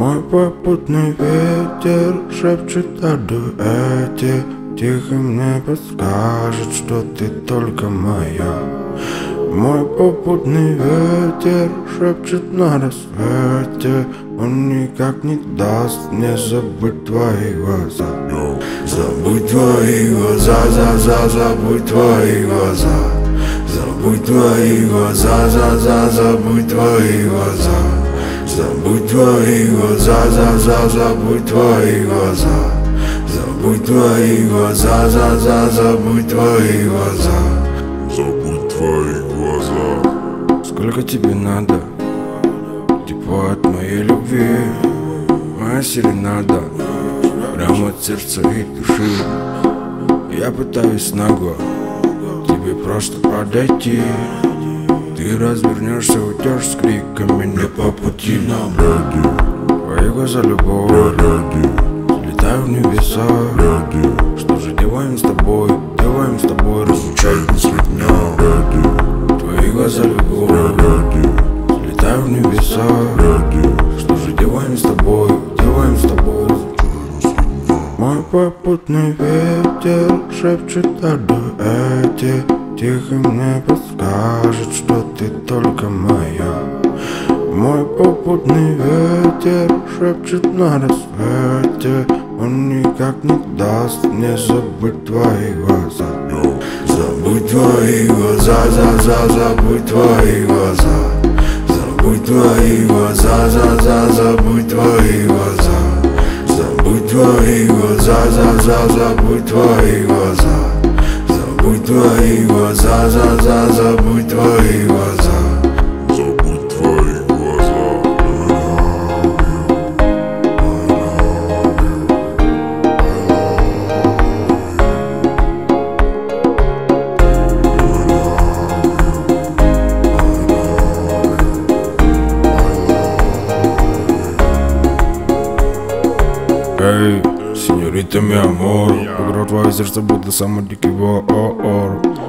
Мой попутный ветер шепчет о дуэте, тихо мне подскажет, что ты только моя. Мой попутный ветер шепчет на рассвете, он никак не даст мне забыть твои глаза. Забудь твои глаза, забудь твои глаза. Забудь твои глаза, забудь твои глаза. Забудь твои глаза, забудь твои глаза. Забудь твои глаза, забудь твои глаза. Забудь твои глаза. Сколько тебе надо? Тепло от моей любви, моя серенада, прямо от сердца и души. Я пытаюсь нагло тебе просто подойти. Ты развернешься, уйдешь с криками не по пути нам. Твои глаза любовь, летаю в небеса. Что же делаем с тобой, разлучать нас дня. Твои глаза любовь, летаю в небеса. Что же делаем с тобой, Мой попутный ветер шепчет о дуэте, тихо мне подскажет, что ты только моя. Мой попутный ветер шепчет на рассвете, он никак не даст мне забыть твои глаза. Забудь твои глаза, забудь твои глаза. Забудь твои глаза, забудь твои глаза. Забудь твои глаза, забудь твои глаза. Забудь твои глаза, забудь твои глаза. Забудь твои глаза. Эй, сеньорита, ми амор, играл твое сердце, будто самый дикий вор.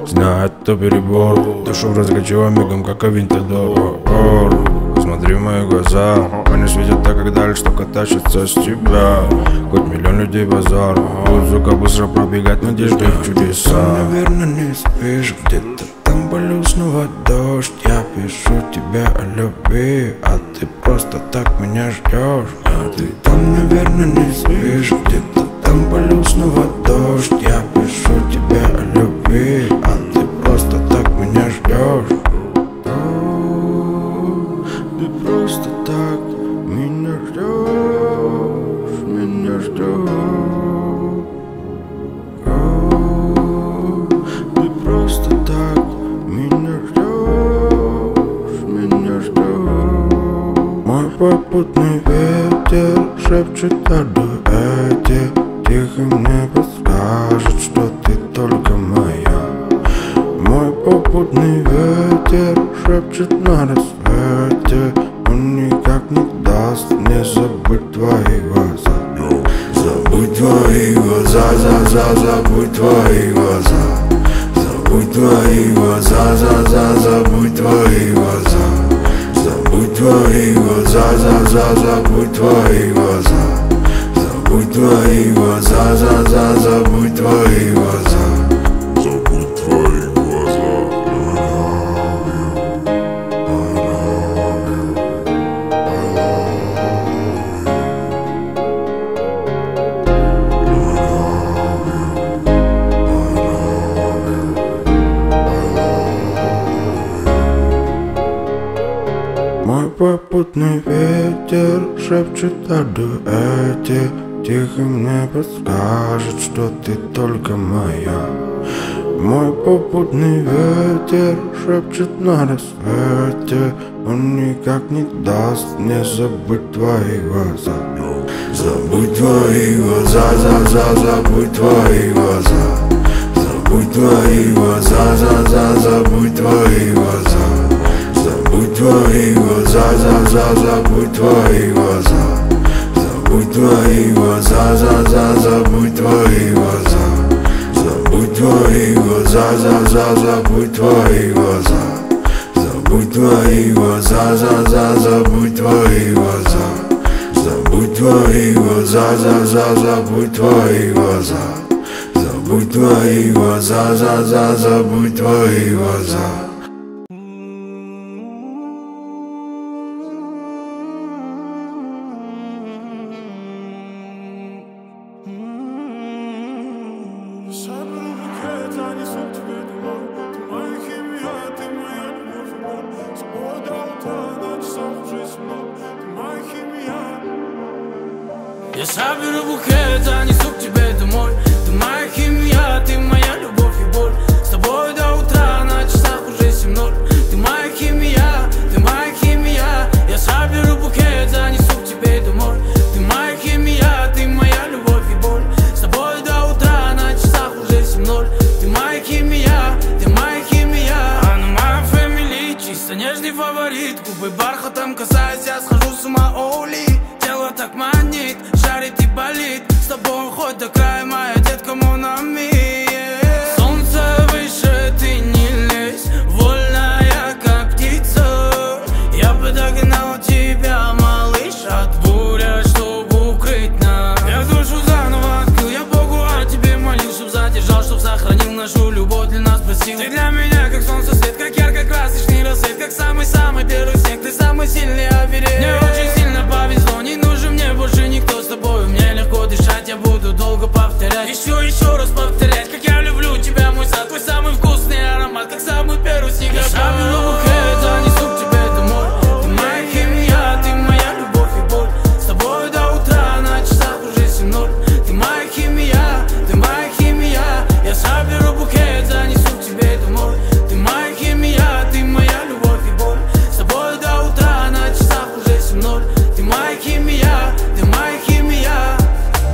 Знает, это перебор, душу разгорячила мигом, как Авентадор. Смотри в мои глаза, они светят так, как даль, что тащится с тебя. Хоть миллион людей базар, звука быстро пробегать надежды в чудеса. Ты, наверное, не спишь, где-то там полил снова дождь. Я пишу тебе о любви, а ты просто так меня ждешь. А ты там, наверное, не спишь, где-то там полил снова дождь. Я пишу тебе о любви, а ты просто так меня ждешь. Ты просто так меня ждешь, Ты просто так меня ждешь. Мой попутный ветер шепчет о дуэте, тихо мне подскажет, что ты только моя. Мой попутный ветер шепчет на рассвете, он никак не даст мне забыть твои глаза. Забудь твои глаза, забудь твои глаза. Забудь твои глаза, забудь твои глаза. Забудь твои глаза, забудь твои глаза. Забудь твои глаза, забудь твои глаза. Забудь твои глаза. Мой попутный ветер шепчет о дуэте, тихо мне подскажет, что ты только моя. Мой попутный ветер шепчет на рассвете, он никак не даст мне забыть твои глаза. Забудь твои глаза, забудь твои глаза. Забудь твои глаза, забудь твои глаза. Забудь твои глаза, забудь твои глаза. Забудь твои глаза, забудь твои глаза. Забудь твои глаза, забудь твои глаза. Забудь твои глаза, забудь твои глаза. твои глаза, забудь твои глаза. Забудь твои глаза, забудь твои глаза. Соберу букет, занесу к тебе домой. Ты моя химия, ты моя любовь и боль. С тобой до утра, на часах уже 17. Ты моя химия. Я соберу букет, занесу к тебе домой. Ты моя химия, ты моя любовь и боль. С тобой до утра, на часах уже 7:00. Ты моя химия, ты моя химия. Я соберу букет, занесу к тебе домой. Ты моя химия, ты моя любовь и боль. С тобой до утра, на часах уже 7:00. Ты моя химия, ты моя химия. Она моя фэмили, чисто нежный фаворит. Губы бархатом касаясь, я схожу с ума, оули. Тело так манит, жарит и болит. С тобой хоть до края, моя детка, монами. Солнце выше, ты не лезь. Вольная, как птица. Я бы догнал тебя, малыш, от буря, чтобы укрыть нас. Я душу заново открыл, я Богу о тебе молил, чтоб задержал, чтоб сохранил нашу любовь, для нас просил. Ты для меня как солнце свет, как ярко-красочный рассвет, как самый-самый первый снег. Ты самый сильный оберег. Мне очень сильно повезло, не нужен мне больше никто. С тобой мне легко дышать, я буду долго повторять. Еще раз повторять, как я люблю тебя, мой сад. Твой самый вкусный аромат, как самый первый снег. Я соберу букет, занесу к тебе домой. Ты моя химия, ты моя любовь и боль. С тобой до утра, на часах уже 7:00. Ты моя химия, ты моя химия. Я соберу букет, занесу к тебе домой. Ты моя химия, ты моя любовь и боль. С тобой до утра, на часах уже 7:00. Ты моя химия, ты моя химия.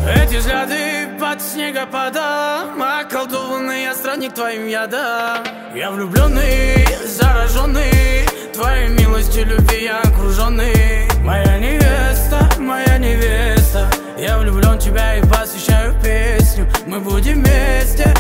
Эти взгляды под снегопадом, околдованный я странник твоим ядом. Я влюбленный, зараженный твоей милостью, любви я окруженный. Моя невеста, я влюблен в тебя и посвящаю песню. Мы будем вместе,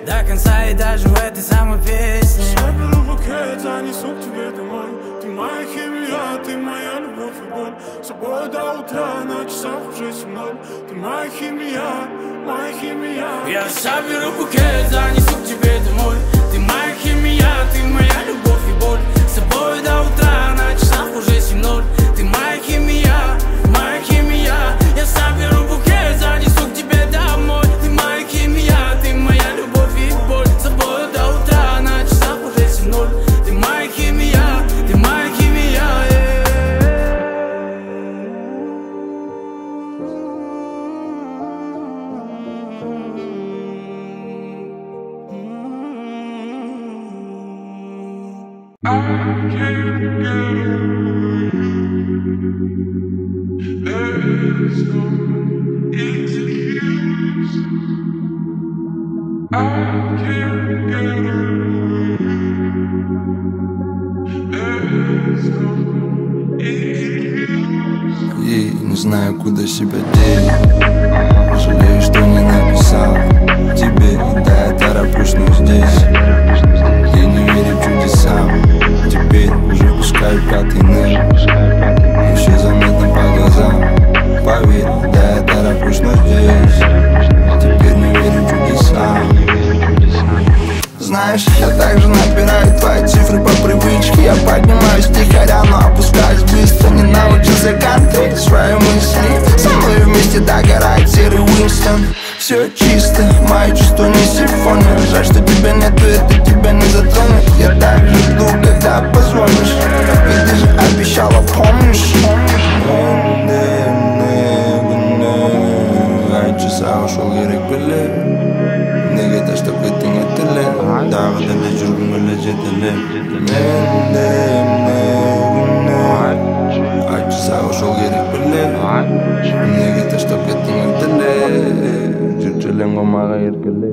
до конца и даже в этой самой песне. Соберу букет, занесу к тебе домой. Ты моя химия, ты моя любовь и боль. С собой до утра, на часах уже 7:00. Ты моя химия, моя химия. Я соберу букет, занесу к тебе домой. Ты моя химия, ты моя любовь и боль. С собой до утра, на часах уже 7:00. Ты моя химия, моя химия. Я соберу букет, занесу к тебе домой. Ты моя химия, ты моя любовь и боль. С собой до утра, на часах уже 7:00. Ты моя химия, ты моя химия. I can't get away. There's no excuse. I can't get away. There's no excuse. И не знаю, куда себя деть. Жалею, что не написал тебе. Да, я тороплюсь, но здесь я не верю чудесам. Теперь уже пускаю пятый нель. Еще заметно по глазам. Поверь, да, я тороплюсь, но здесь теперь не верю чудесам. Знаешь, я также набираю твои цифры по привычке. Я поднимаюсь тихоря, но опускаюсь быстро. Не научился контролировать свои мысли. Со мной вместе догорает серый Уинстон. Все чисто, мои чувства не симфония. Жаль, что тебя нету, это тебя не затронет. Я так жду, когда позвонишь. Ведь ты же обещала, помнишь? Часа ушел керек біле. Неге таштап кеттің еттіле. Дағы да жүргім келе жетіле. Часа ушел керек біле. Неге таштап кеттің еттіле. Жүрчелен қомаға еркеле.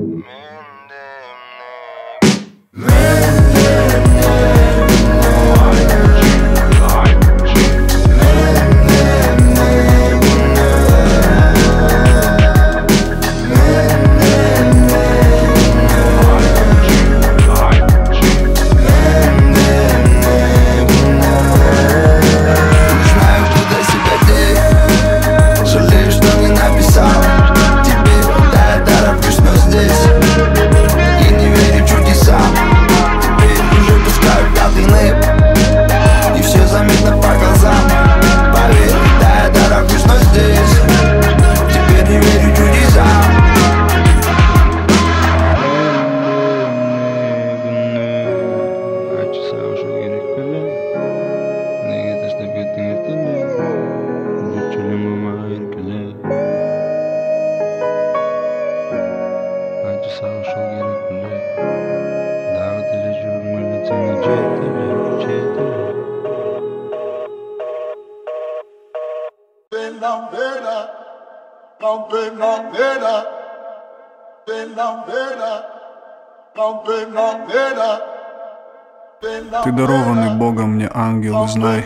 Ты дарованный Богом мне ангел, и знай,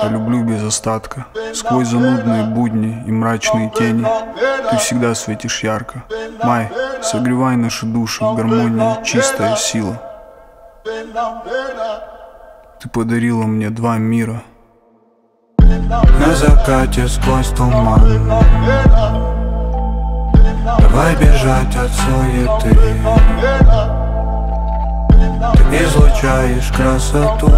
я люблю без остатка. Сквозь занудные будни и мрачные тени ты всегда светишь ярко. Май, согревай наши души в гармонии, чистая сила. Ты подарила мне два мира. На закате сквозь туман давай бежать от суеты. Ты излучаешь красоту.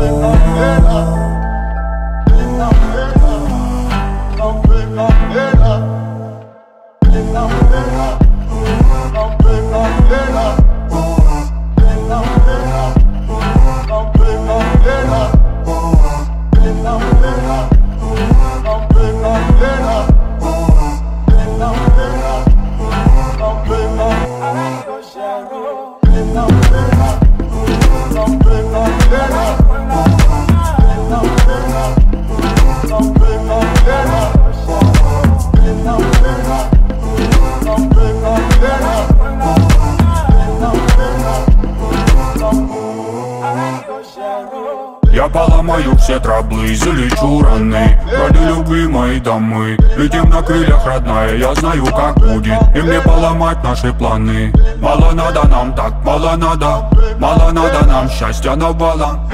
Я поломаю все траблы и залечу раны ради любви моей дамы. Летим на крыльях, родная, я знаю, как будет, и мне поломать наши планы. Мало надо нам так, мало надо нам счастья навалом.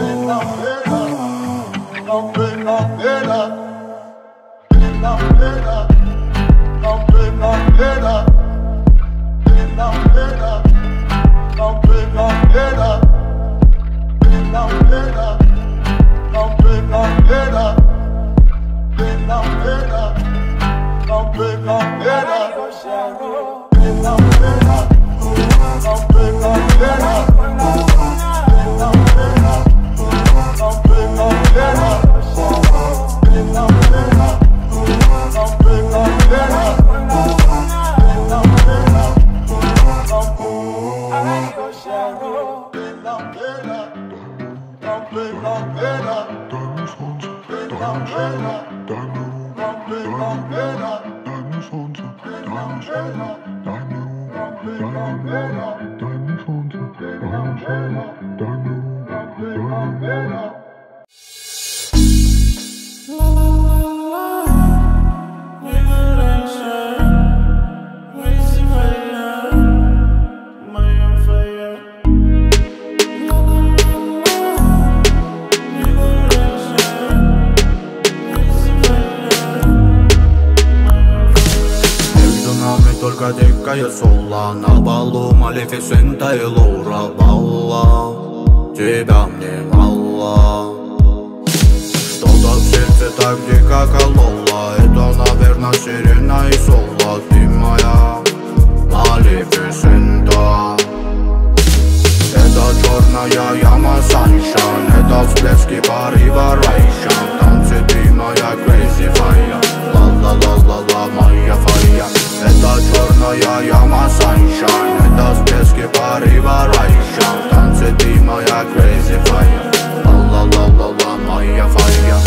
Только дикая сола на балу, Малефисента и Лаура Балла. Тебя мне мало. Что-то в сердце так дико кололо. Это, наверное, сирена и соло. Ты моя Малефисента. Это черная яма Sunshine. Это всплески порыва Райшан. Танцы ты моя crazy fire. Ла-ла-ла-ла-ла, моя фая. Это черная яма Sunshine. Это всплески порыва Райшан. Танцы ты моя crazy fire. Ла-ла-ла-ла-ла, моя фая.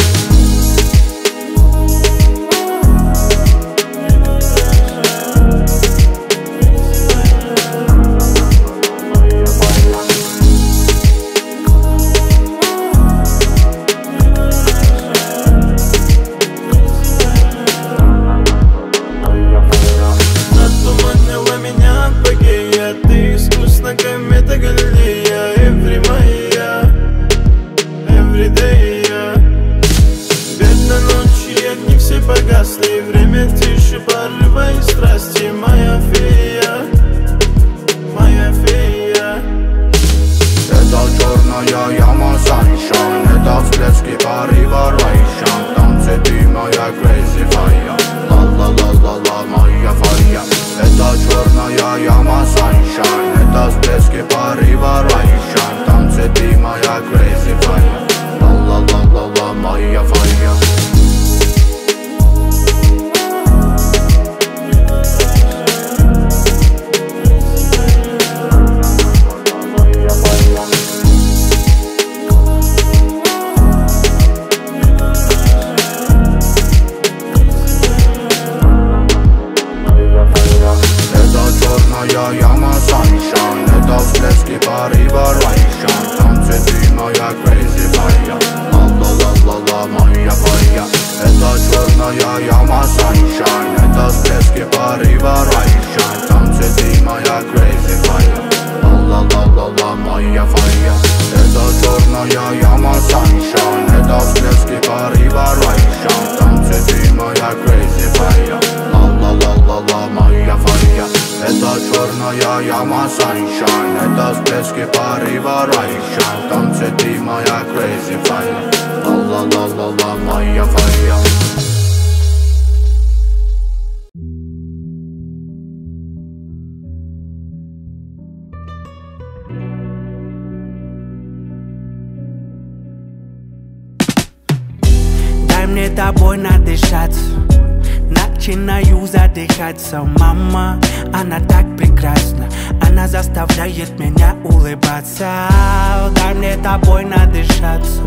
черная яма sunshine. Это всплески порыва райшайн. Танцы ты моя crazy fire. Ла-ла-ла-ла-ла, моя фая. Это черная яма sunshine. Это всплески порыва райшайн. Танцы ты моя crazy fire. Ла-ла-ла-ла-ла, моя фая. Это черная яма sunshine. Это всплески порыва райшайн. Танцы ты моя crazy fire. Ла-ла-ла-ла-ла, моя фая. Дай мне тобой надышаться, начинаю задыхаться. Мама, она так прекрасна, она заставляет меня улыбаться. Дай мне тобой надышаться,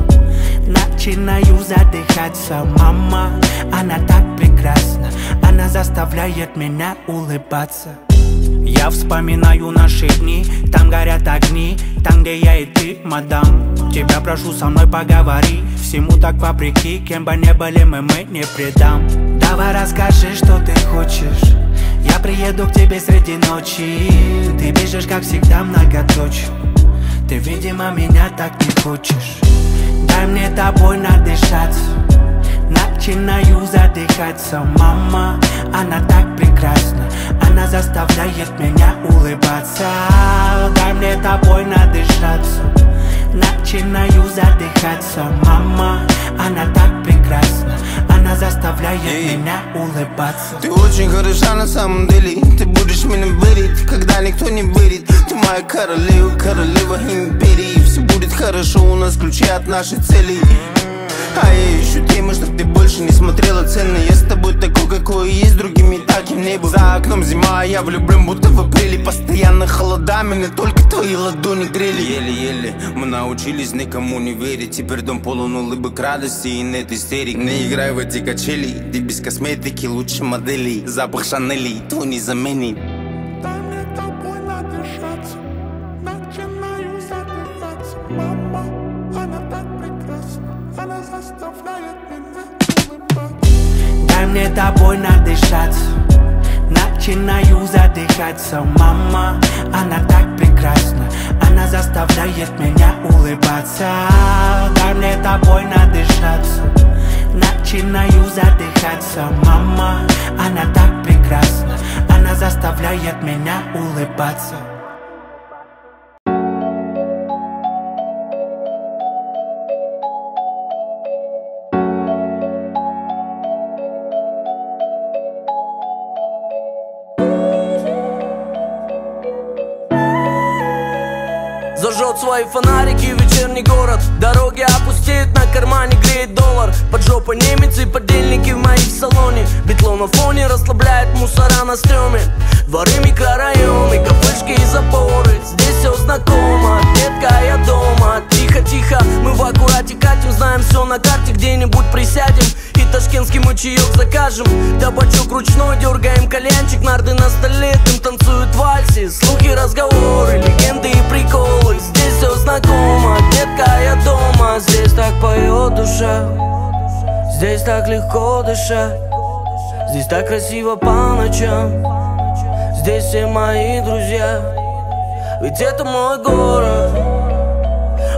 начинаю задыхаться. Мама, она так прекрасна, она заставляет меня улыбаться. Я вспоминаю наши дни, там горят огни, там, где я и ты, мадам. Тебя прошу, со мной поговори, всему так вопреки, кем бы ни были мы не предам. Давай расскажи, что ты хочешь, я приеду к тебе среди ночи. Ты бежишь, как всегда, многоточие. Ты, видимо, меня так не хочешь. Дай мне тобой надышаться, начинаю задыхаться. Мама, она так прекрасна, она заставляет меня улыбаться. Дай мне тобой надышаться, начинаю задыхаться. Мама, она так прекрасна, она заставляет меня улыбаться. Ты очень хороша на самом деле, ты будешь меня верить, когда никто не верит. Ты моя королева, королева империи. Все будет хорошо, у нас ключи от нашей цели. А я ищу темы, чтоб ты больше не смотрела цены. Я с тобой такой, какой есть, другими таким не был. За окном зима, а я влюблен, будто в апреле. Постоянно холода, меня только твои ладони грели. Еле-еле мы научились никому не верить. Теперь дом полон улыбок, радости и нет истерик. Не играй в эти качели, ты без косметики лучше моделей. Запах Шанели, то не заменит. Дай мне тобой надышаться, начинаю задыхаться. Мама, она так прекрасна, она заставляет меня улыбаться. Дай мне тобой надышаться, начинаю задыхаться. Мама, она так прекрасна, она заставляет меня улыбаться. Дай мне тобой надышаться, начинаю задыхаться. Мама, она так прекрасна, она заставляет меня улыбаться. Зажжет свои фонарики вечерний город. Дороги опустеют, на кармане греет доллар. Под жопой немец и подельники в моих салоне. Битло на фоне расслабляет мусора на стреме. Дворы, микрорайоны, кафешки и запоры. Здесь все знакомо, детка, я дома. Тихо-тихо, мы в аккурате катим. Знаем все на карте, где-нибудь присядем и ташкентский мы чаек закажем. Табачок ручной, дергаем кальянчик. Нарды на столе, дым танцуют вальсы. Слухи, разговоры, легенды и приколы. Здесь все знакомо, детка, я дома. Здесь так поет душа, здесь так легко дышать. Здесь так красиво по ночам, здесь все мои друзья. Ведь это мой город,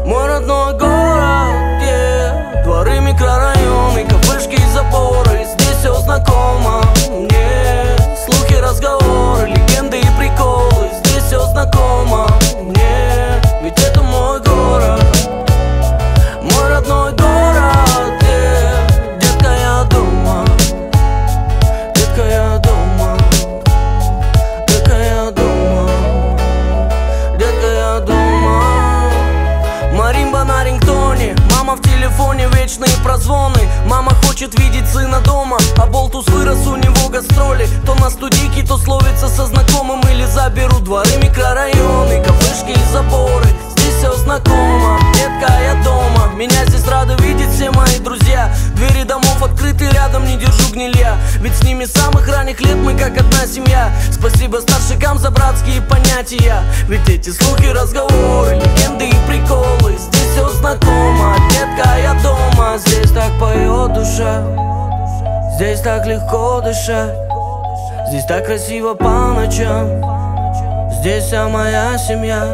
мой родной город, yeah. Дворы, микрорайоны, кафешки и запоры. Здесь все знакомо, yeah. Слухи, разговоры, легенды и приколы. Здесь все знакомо, yeah. Ведь это мой город, мой родной город, yeah. Детка, я дома, детка, я дома, детка, я дома, детка, я дома. Маримба на рингтоне, мама в телефоне, вечные прозвоны. Мама хочет видеть сына дома, а болтус вырос, у него гастроли. То на студийке, то словится со знакомым или заберу. Дворы, микрорайоны, кафешки и заборы. Здесь все знакомо, детка, я дома. Меня здесь рады видеть все мои друзья. Двери домов открыты, рядом не держу гнилья. Ведь с ними с самых ранних лет мы как одна семья. Спасибо старшикам за братские понятия. Ведь эти слухи, разговоры, легенды и приколы. Здесь все знакомо, детка, я дома. Здесь так поет душа, Здесь так легко дышать, здесь так красиво по ночам. Здесь вся моя семья,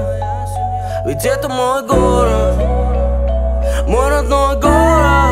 ведь это мой город, мой родной город.